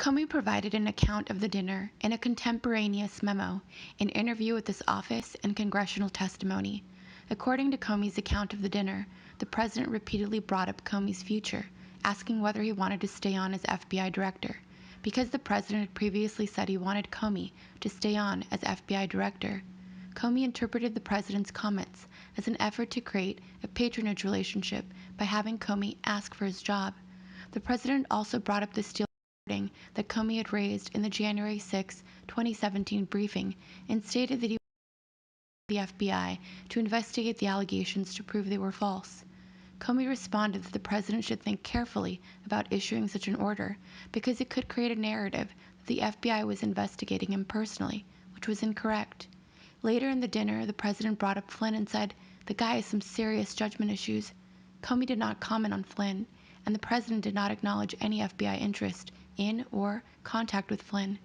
Comey provided an account of the dinner in a contemporaneous memo, an interview with his office, and congressional testimony. According to Comey's account of the dinner, the president repeatedly brought up Comey's future, asking whether he wanted to stay on as FBI director. Because the president had previously said he wanted Comey to stay on as FBI director, Comey interpreted the president's comments as an effort to create a patronage relationship by having Comey ask for his job. The president also brought up the Steele that Comey had raised in the January 6, 2017 briefing and stated that he wanted the FBI to investigate the allegations to prove they were false. Comey responded that the president should think carefully about issuing such an order because it could create a narrative that the FBI was investigating him personally, which was incorrect. Later in the dinner, the president brought up Flynn and said, "The guy has some serious judgment issues." Comey did not comment on Flynn, and the president did not acknowledge any FBI interest in or contact with Flynn.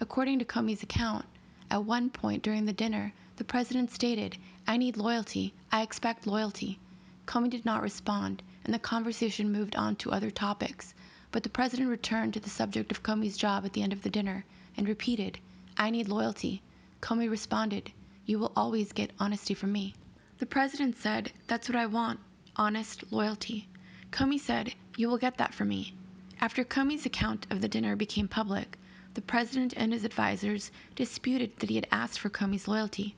According to Comey's account, at one point during the dinner, the president stated, "I need loyalty. I expect loyalty." Comey did not respond, and the conversation moved on to other topics, but the president returned to the subject of Comey's job at the end of the dinner and repeated, "I need loyalty." Comey responded, "You will always get honesty from me." The president said, "That's what I want, honest loyalty." Comey said, "You will get that from me." After Comey's account of the dinner became public, the president and his advisors disputed that he had asked for Comey's loyalty.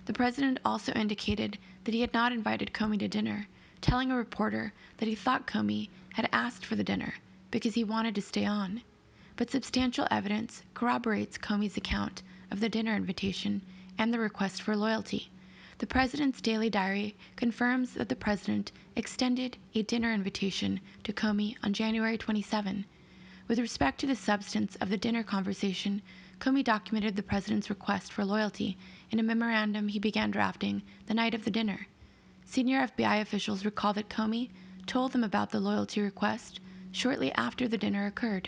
The president also indicated that he had not invited Comey to dinner, telling a reporter that he thought Comey had asked for the dinner because he wanted to stay on. But substantial evidence corroborates Comey's account of the dinner invitation and the request for loyalty. The president's daily diary confirms that the president extended a dinner invitation to Comey on January 27. With respect to the substance of the dinner conversation, Comey documented the president's request for loyalty in a memorandum he began drafting the night of the dinner. Senior FBI officials recall that Comey told them about the loyalty request shortly after the dinner occurred,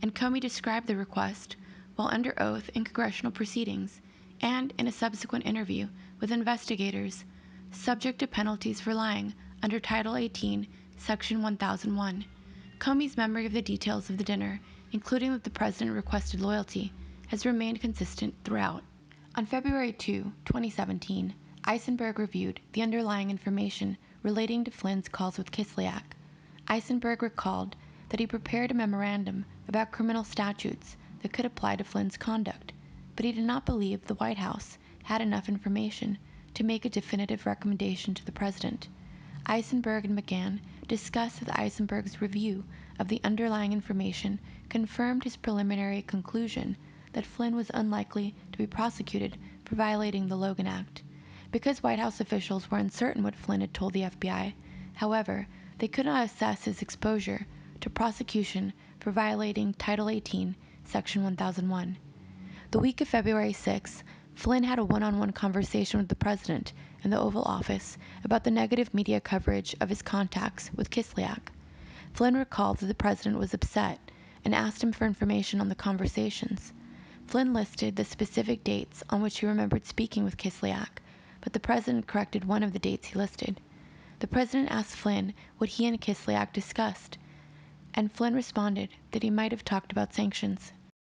and Comey described the request while under oath in congressional proceedings and in a subsequent interview with investigators, subject to penalties for lying under Title 18, Section 1001. Comey's memory of the details of the dinner, including that the president requested loyalty, has remained consistent throughout. On February 2, 2017, Eisenberg reviewed the underlying information relating to Flynn's calls with Kislyak. Eisenberg recalled that he prepared a memorandum about criminal statutes that could apply to Flynn's conduct, but he did not believe the White House had enough information to make a definitive recommendation to the president. Eisenberg and McGahn discussed that Eisenberg's review of the underlying information confirmed his preliminary conclusion that Flynn was unlikely to be prosecuted for violating the Logan Act. Because White House officials were uncertain what Flynn had told the FBI, however, they could not assess his exposure to prosecution for violating Title 18, Section 1001. The week of February 6, Flynn had a one-on-one conversation with the president in the Oval Office about the negative media coverage of his contacts with Kislyak. Flynn recalled that the president was upset and asked him for information on the conversations. Flynn listed the specific dates on which he remembered speaking with Kislyak, but the president corrected one of the dates he listed. The president asked Flynn what he and Kislyak discussed, and Flynn responded that he might have talked about sanctions.